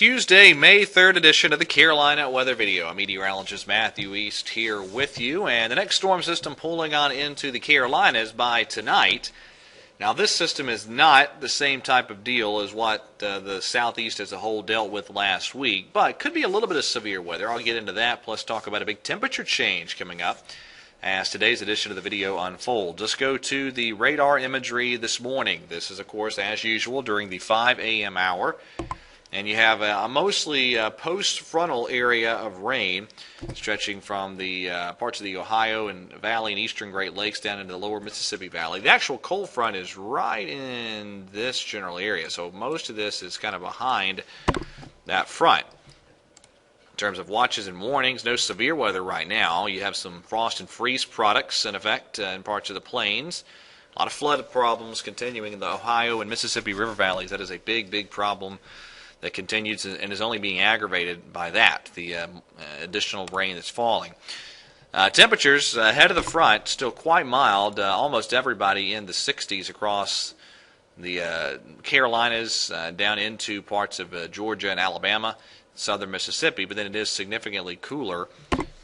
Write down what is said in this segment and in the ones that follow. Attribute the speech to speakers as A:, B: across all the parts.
A: Tuesday, May 3rd edition of the Carolina Weather Video. I'm meteorologist Matthew East here with you, and the next storm system pulling on into the Carolinas by tonight. Now, this system is not the same type of deal as what the southeast as a whole dealt with last week, but could be a little bit of severe weather. I'll get into that, plus talk about a big temperature change coming up as today's edition of the video unfolds. Let's go to the radar imagery this morning. This is, of course, as usual, during the 5 a.m. hour. And you have a mostly post-frontal area of rain stretching from the parts of the Ohio and Valley and eastern Great Lakes down into the lower Mississippi Valley. The actual cold front is right in this general area, so most of this is kind of behind that front. In terms of watches and warnings, no severe weather right now. You have some frost and freeze products in effect in parts of the plains. A lot of flood problems continuing in the Ohio and Mississippi River valleys. That is a big, big problem that continues and is only being aggravated by that, the additional rain that's falling. Temperatures ahead of the front, still quite mild. Almost everybody in the 60s across the Carolinas, down into parts of Georgia and Alabama, southern Mississippi, but then it is significantly cooler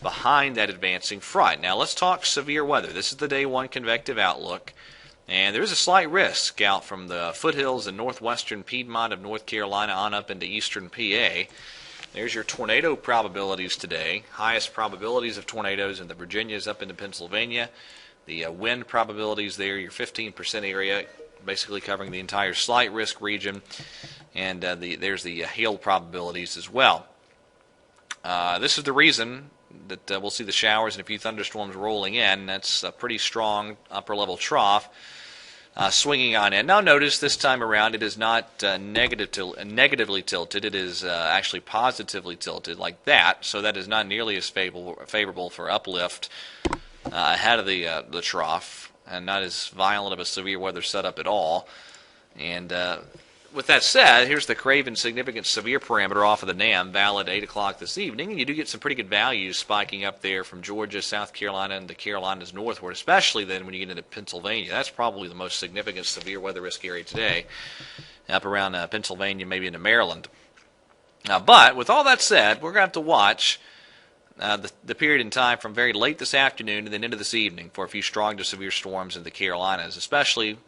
A: behind that advancing front. Now let's talk severe weather. This is the day one convective outlook. And there is a slight risk out from the foothills in northwestern Piedmont of North Carolina on up into eastern PA. There's your tornado probabilities today. Highest probabilities of tornadoes in the Virginias up into Pennsylvania. The wind probabilities there, your 15% area, basically covering the entire slight risk region. And there's the hail probabilities as well. This is the reason that we'll see the showers and a few thunderstorms rolling in. That's a pretty strong upper-level trough swinging on in. Now notice this time around it is not negatively tilted. It is actually positively tilted like that, so that is not nearly as favorable for uplift ahead of the trough, and not as violent of a severe weather setup at all. And with that said, here's the Craven Significant Severe parameter off of the NAM, valid 8 o'clock this evening, and you do get some pretty good values spiking up there from Georgia, South Carolina, and the Carolinas northward, especially then when you get into Pennsylvania. That's probably the most significant severe weather risk area today, up around Pennsylvania, maybe into Maryland. But with all that said, we're going to have to watch the period in time from very late this afternoon and then into this evening for a few strong to severe storms in the Carolinas, especially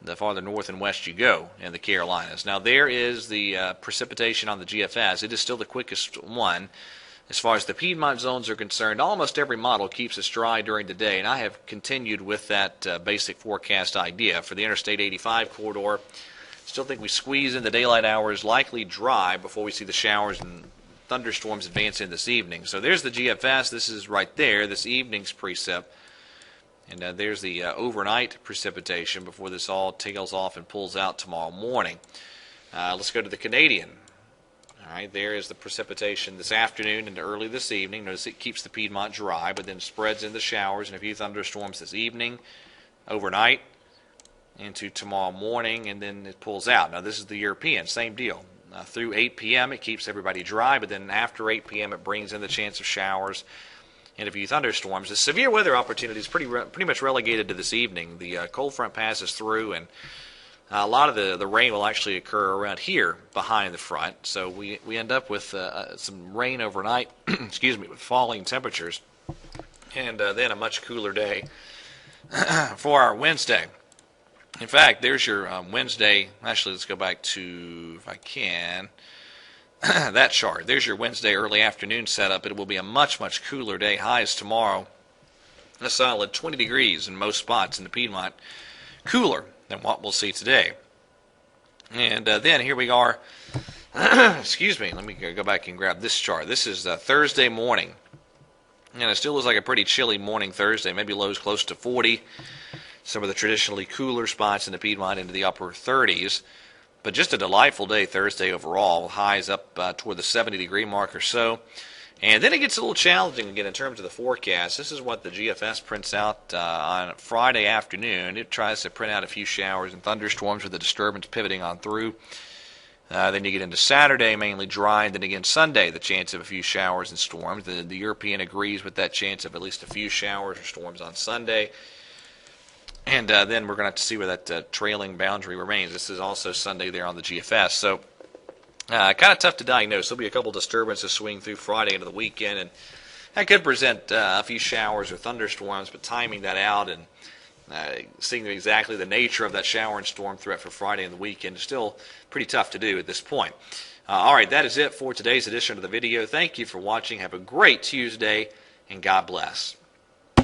A: the farther north and west you go in the Carolinas. Now, there is the precipitation on the GFS. It is still the quickest one. As far as the Piedmont zones are concerned, almost every model keeps us dry during the day, and I have continued with that basic forecast idea. For the Interstate 85 corridor, still think we squeeze in the daylight hours, likely dry, before we see the showers and thunderstorms advance in this evening. So there's the GFS. This is right there, this evening's precip. And there's the overnight precipitation before this all tails off and pulls out tomorrow morning. Let's go to the Canadian. All right, there is the precipitation this afternoon and early this evening. Notice it keeps the Piedmont dry, but then spreads in the showers and a few thunderstorms this evening, overnight, into tomorrow morning, and then it pulls out. Now, this is the European, same deal. Through 8 p.m., it keeps everybody dry, but then after 8 p.m., it brings in the chance of showers and a few thunderstorms. The severe weather opportunity is pretty much relegated to this evening. The cold front passes through, and a lot of the rain will actually occur around here behind the front. So we end up with some rain overnight, excuse me, with falling temperatures, and then a much cooler day for our Wednesday. In fact, there's your Wednesday. Actually, let's go back to, if I can, that chart. There's your Wednesday early afternoon setup. It will be a much, much cooler day. Highs tomorrow, a solid 20 degrees in most spots in the Piedmont. Cooler than what we'll see today. And then here we are. Excuse me. Let me go back and grab this chart. This is Thursday morning. And it still looks like a pretty chilly morning Thursday. Maybe lows close to 40. Some of the traditionally cooler spots in the Piedmont into the upper 30s. But just a delightful day Thursday overall, highs up toward the 70-degree mark or so. And then it gets a little challenging again in terms of the forecast. This is what the GFS prints out on Friday afternoon. It tries to print out a few showers and thunderstorms with the disturbance pivoting on through. Then you get into Saturday, mainly dry, and then again Sunday, the chance of a few showers and storms. The European agrees with that chance of at least a few showers or storms on Sunday. And then we're going to have to see where that trailing boundary remains. This is also Sunday there on the GFS. So Kind of tough to diagnose. There'll be a couple disturbances swing through Friday into the weekend, and that could present a few showers or thunderstorms, but timing that out and seeing exactly the nature of that shower and storm threat for Friday and the weekend is still pretty tough to do at this point. All right, that is it for today's edition of the video. Thank you for watching. Have a great Tuesday, and God bless.